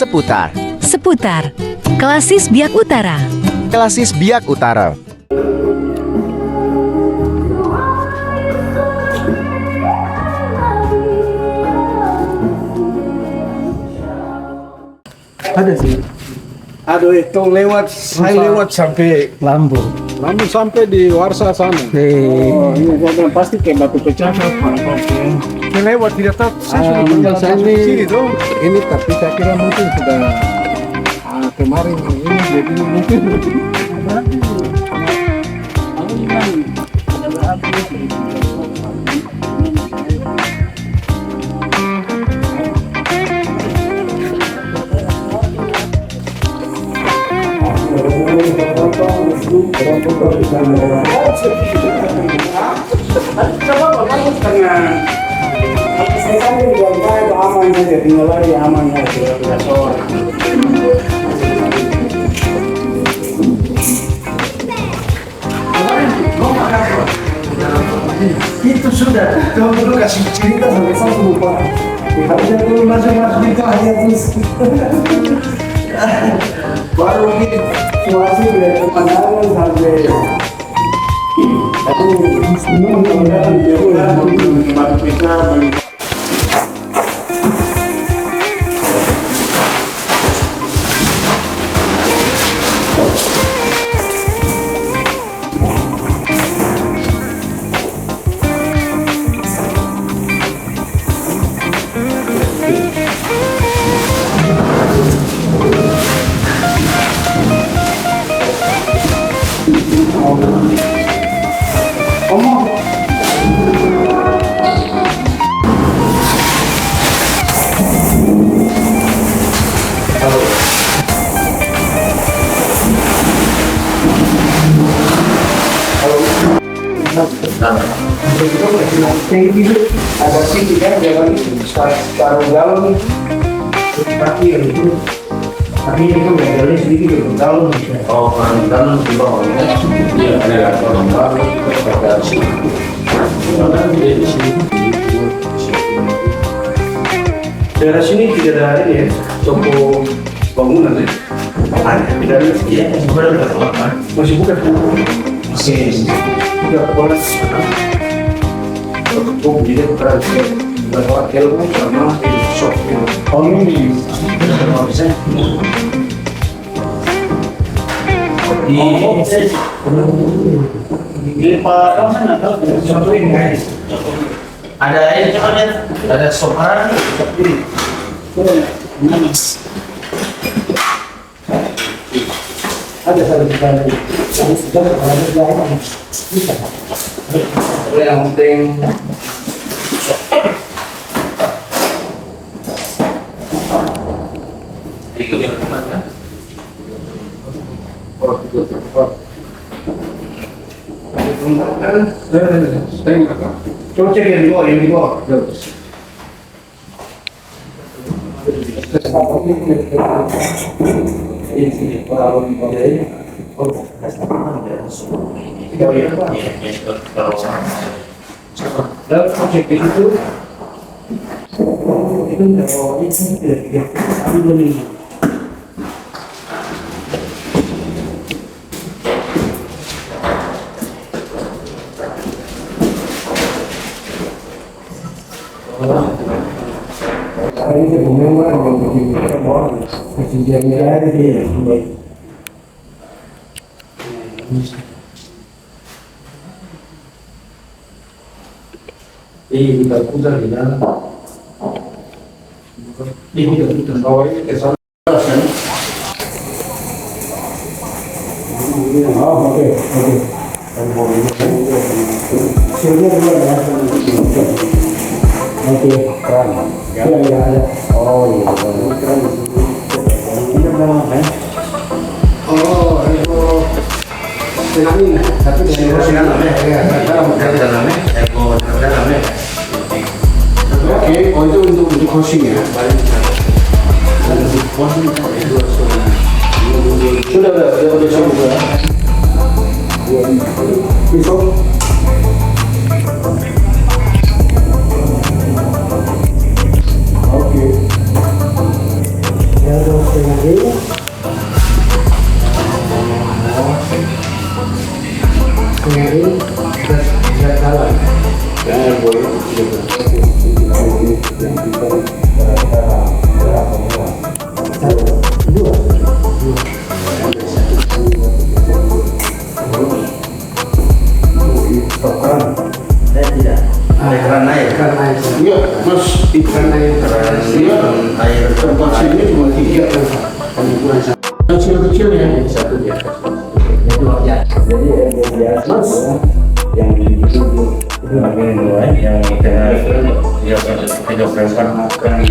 Seputar. Seputar. Klasis Biak Utara. Klasis Biak Utara. Ada sih. Aduh itu saya lewat sampai Lambu. namun sampai di Warsa sana. Oh, ini gua pasti kayak batu pecah apa. Saya lewat tidak tahu. Saya sudah Saya berjalan ini ke sini tuh. Ini tapi saya kira mungkin sudah kemarin ini jadi mungkin. Itu sudah, kamu dulu kasih cerita sampai saya lupa. Harusnya dulu masuk-masuk itu hanya terus. Baru mungkin situasi dari pemandangan sampai. Tapi mudah-mudahan dia batu pecah. Ada sih kan jalan itu separuh galon tapi itu tapi ini kan galonnya sedikit itu galon. Oh, galon di bawah ya. Iya, ada galon baru kita sini. Di sini. Daerah sini tidak ada ini ya, toko bangunan ya. Ada, tidak ada. Iya, sebenarnya masih buka. Masih. Tidak boleh. Untuk jadi peran bahwa ilmu sama shock itu. Ini bisa. Di Pak mana tahu satu ini guys. Ada ini coba ada sofa seperti ada satu sekali. Yang penting coba cek yang di bawah. Dan cek itu ini memang yang begini semua kejadiannya ada dia. Kita putar di dalam. Kita putar bawah ini ke sana. Oh, oke. Sini dulu ya. Oke, keren. Ya, ada. Oh, iya. Keren. Ini berapa, ya? Oh, itu ini tapi dari dalamnya. Oke, oh itu untuk hosting ya. Sudah semua. Besok. Oke. Ya, Ikan air. Iya, mas ikan air. Iya, air tempat sini cuma 3 kan. Kecil-kecil ya, satu di atas. Itu aja. Jadi yang di atas, yang di itu bagian dua yang tengah ya kita prefer makan.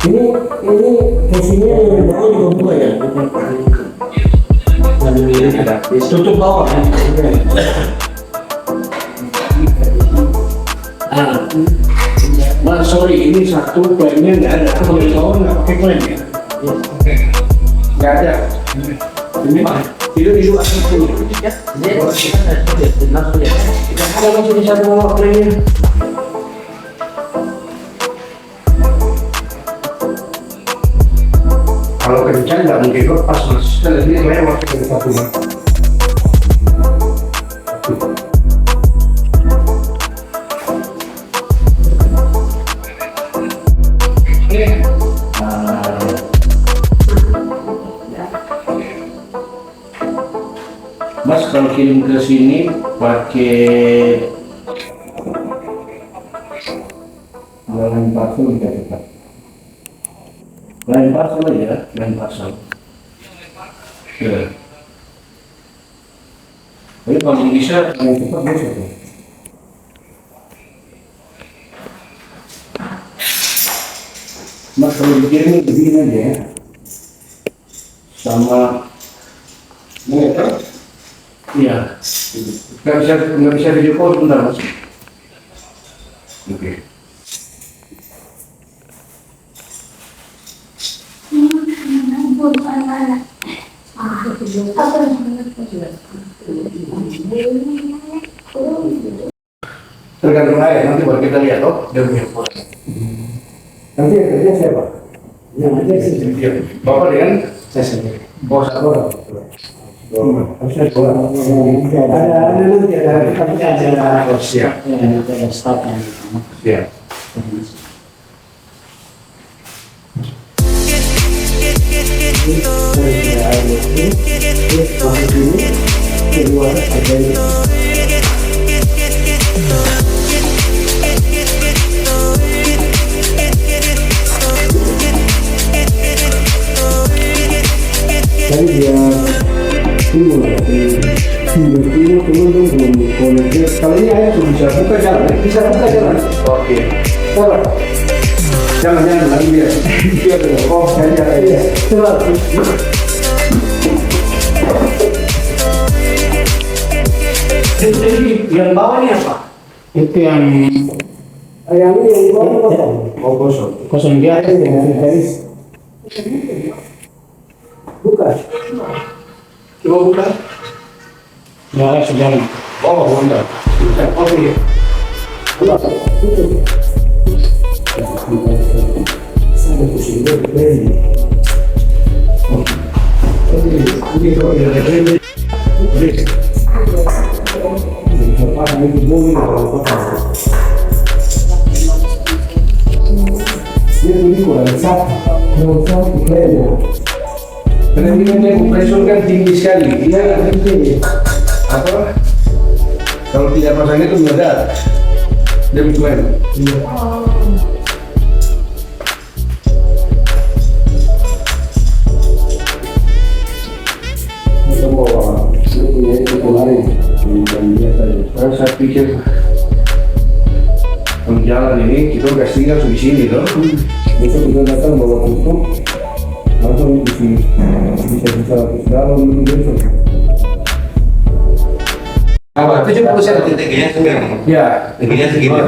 Ini fungsinya yang bawah juga buka ya. Ada tutup bawah ya. Mas, sorry, ini satu klaimnya nggak ada. Kalau di bawah nggak pakai klaim ya? Nggak ada. Ini itu di luar itu. Ya, ada masih di satu bawah klaimnya. Kalau kencang nggak mungkin lepas mas. Kita ini lewat dari satu mas. Mas kalau kirim ke sini pakai lain parcel enggak ya? Lain parcel aja, lain parcel. Ya. Tapi kalau bisa yang cepat bisa tuh. Mas kalau dikirim begini aja ya. Sama ini ya. Iya, nggak bisa video call sebentar mas. Oke. Tergantung air, nanti baru kita lihat oh dia punya pos. Nanti yang kerja siapa? Yang ada sih. Bapak dengan saya sendiri. Bos apa? Harusnya ada nanti ada siap. Ada staff yang siap. Tadi dia ini belum koneksi. Kalau ini ayah tuh bisa buka jalan, bisa buka jalan. Oke. Coba. Jangan lagi dia. Dia tuh. Oh, jangan ya. Coba. Jadi yang bawah ini apa? Itu yang ini yang bawah kosong. Oh kosong. Kosong dia ada yang garis. Buka. Coba buka. Ya, sudah. Oh, benar. Oke. Buka. Sampai pusing deh. Oke, kalau ada karena ini kompresor kan tinggi sekali, dia apa? Kalau tidak pasang itu meledak, dia berjualan. Saya pikir jalan ini kita udah tinggal di sini loh. Besok kita datang bawa tutup, langsung bisa dalam besok. Apa? 70 cm tingginya segini. Ya, tingginya segini.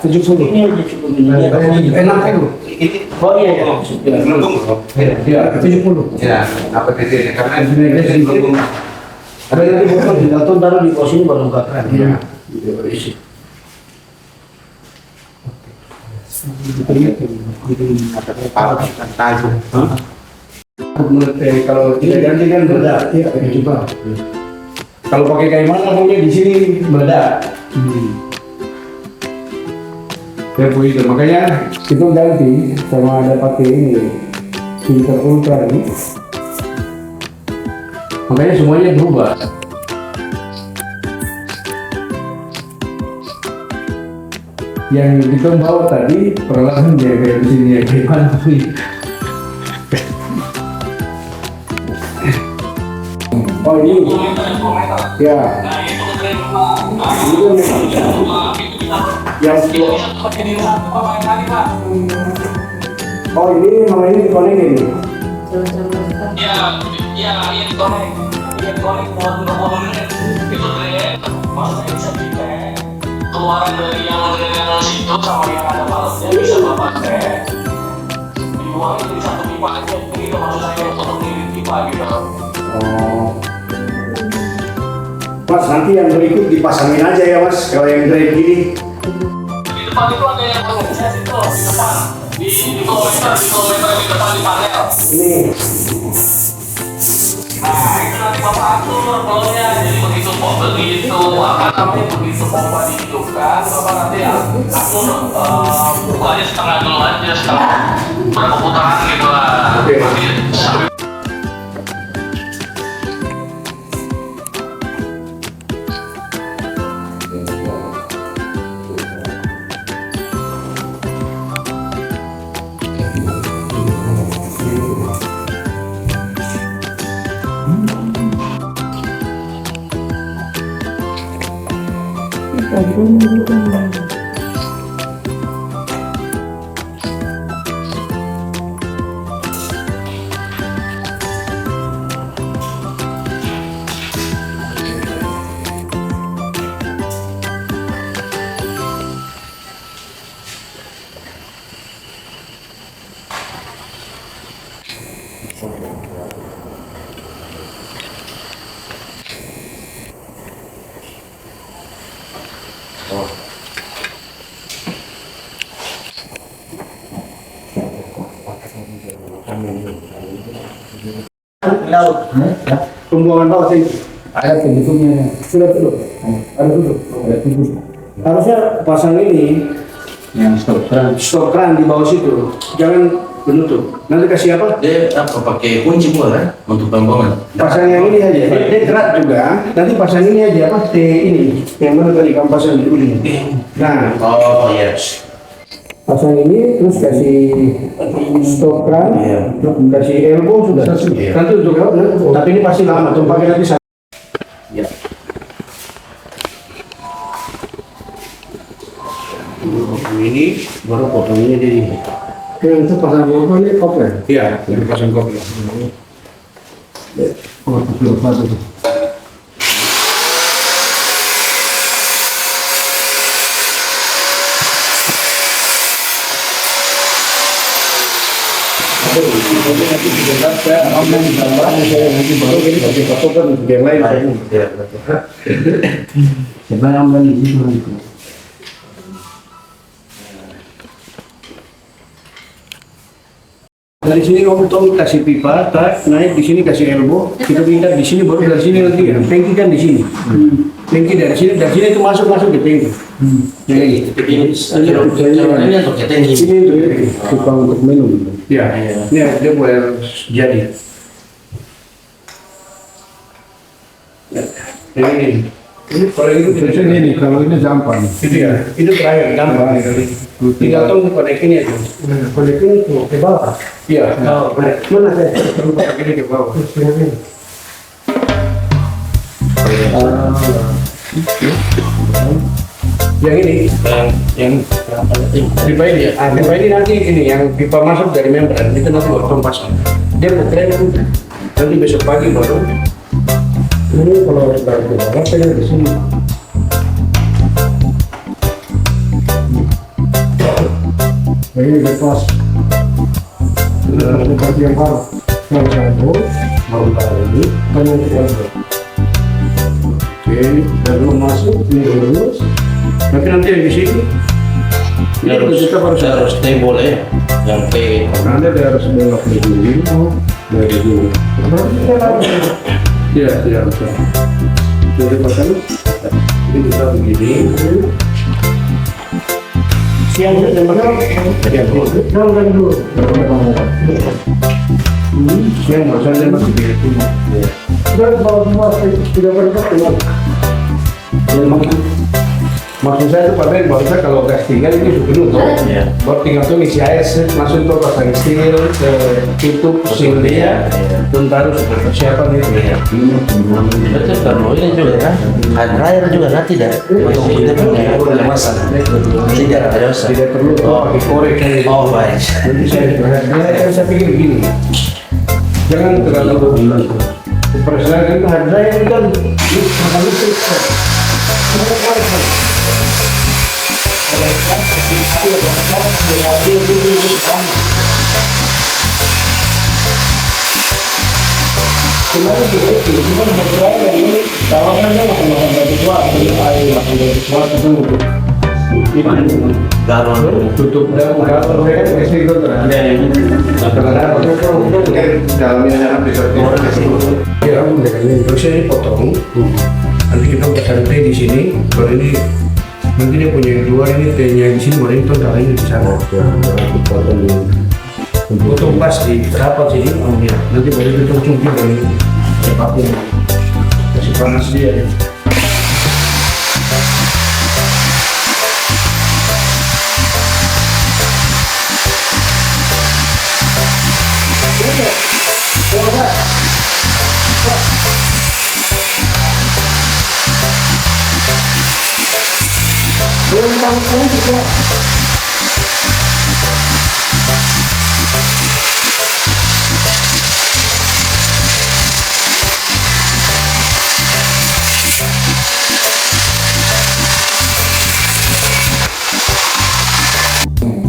70. Ini enak itu. Oh iya ya. Melengkung. Ya, 70. Ya, apa titiknya? Karena ini melengkung. Ada yang di botol taruh di pos ini baru buka keran. Iya. Isi. Kalau tidak ganti kan meledak, ya coba. Kalau pakai kayak mana punya di sini meledak. Turbo itu makanya itu ganti sama ada pakai ini filter ultra ini. Makanya semuanya berubah. Yang kita bawa tadi perlahan dia kayak di sini ya gimana sih? Oh ini, ya. Oh ini sama ini dikonekin. Ya, ini dikonek. Ini dikonek motor-motornya itu deh. Maksudnya bisa dicek. Keluaran dari yang situ sama yang ada balasnya bisa bapak cek. Dibuangin di satu pipa aja. Gitu maksud saya untuk mengirim pipa gitu. Oh. Mas, nanti yang berikut dipasangin aja ya mas, kalau yang drive gini. Di depan itu ada yang pengecas itu di depan. Di kilometer di depan di panel. Ini. Nah, itu nanti bapak atur flownya. Jadi begitu apa namanya begitu pompa dihidupkan, bapak nanti atur bukanya setengah dulu aja, setengah berapa putaran gitu lah. Oke. Sampai Laut. Pembuangan bawah sini. Ada pintunya. Sudah tutup. Ada tutup. Ada tutup. Harusnya pasang ini yang stop keran di bawah situ. Jangan menutup. Nanti kasih apa? Dia apa pakai kunci pula kan untuk pembuangan. Pasang yang ini aja. Dia kerat juga. Nanti pasang ini aja apa? Ini. Yang mana tadi kamu pasang di ujung. Nah. Oh yes. Pasang ini terus kasih stop keran, kasih elbow sudah. Nanti untuk tapi ini pasti lama. Tumpahnya nanti. Ya. Ini baru potongnya jadi. Itu pasang apa nih kopler? Iya, ini pasang kopler. Oh, itu. Nanti dibentak saya online ditambah saya nanti baru ini pakai kotokan untuk yang lain saya. Sebenarnya online di situ nanti. Dari sini kamu tahu kasih pipa, naik di sini kasih elbow, kita pindah di sini baru dari sini nanti ya. Tangki kan di sini. Tangki dari sini itu masuk ke tangki. Jadi Ini untuk cetek ini. ini untuk pipa untuk minum. Ya, ini dia buat jadi. Ini kalau itu biasanya ini, kalau ini gampang. Itu ya, itu terakhir gampang. Tinggal tunggu konekin aja. Konekin ke bawah. Iya. Mana saya perlu pakai ini ke bawah. Yang ini, yang pipa ini ya. Pipa ini nanti ini yang pipa masuk dari membran itu nanti buat pasang. Dia bekerja nanti besok pagi baru. Ini kalau dari bawah saya di sini. Ini lepas. Ini kaki yang baru. Yang satu baru ini kan yang kedua. Oke, baru masuk ini lurus. Tapi nanti yang di sini. Harus stay boleh yang P. Nanti dia harus belok ke sini. Dari sini. Iya, tidak bisa. Jadi pasang ini bisa begini. Siang jam berapa? Jam 2. Siang maksudnya masih di rumah. Sudah bawa semua tidak berapa keluar. Maksud saya itu Pak Ben, bahwa kalau gas tinggal ini sudah penuh toh. Baru tinggal tuh isi air, langsung tuh pasang steel, tutup, seal dia, tentara sudah persiapan itu. Betul, kalau ini juga kan, hand dryer juga nanti dah. Untuk kita punya masak. Tidak ada usah. Tidak perlu pakai korek. Oh baik. Jadi saya pikir begini, jangan terlalu perasaan itu harga yang kan mahal listrik. Kemarin juga itu cuma berapa ini tawarannya makan dari tua, air makan dari tua itu. Galon. Tutup dan kalau mereka kasih itu dalamnya bisa ya terus ini potong nanti kita pasang teh di sini baru ini nanti dia punya yang keluar ini tehnya di sini baru itu taruhnya di sana potong pasti rapat sini nanti baru itu cungkil baru cepatnya kasih panas dia.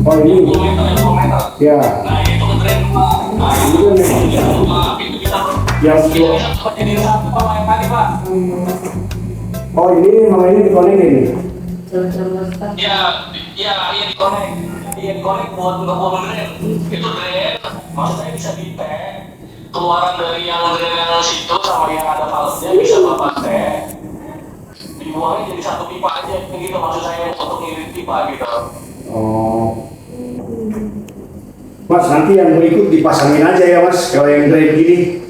Oh ini, ya. Nah itu ke drain Pak. Pintu bisa Yang seperti di satu Pak yang tadi Pak. oh ini malah ini dikonekin. Iya dikonek. Iya dikonek buat drain. Itu drain, maksud saya bisa di tag. Keluaran dari yang drain yang situ sama yang ada valve-nya bisa Bapak tag. Dibuangnya jadi satu pipa aja gitu maksud saya untuk ngirit pipa gitu. Oh. Mas nanti yang berikut dipasangin aja ya Mas kalau yang drain gini.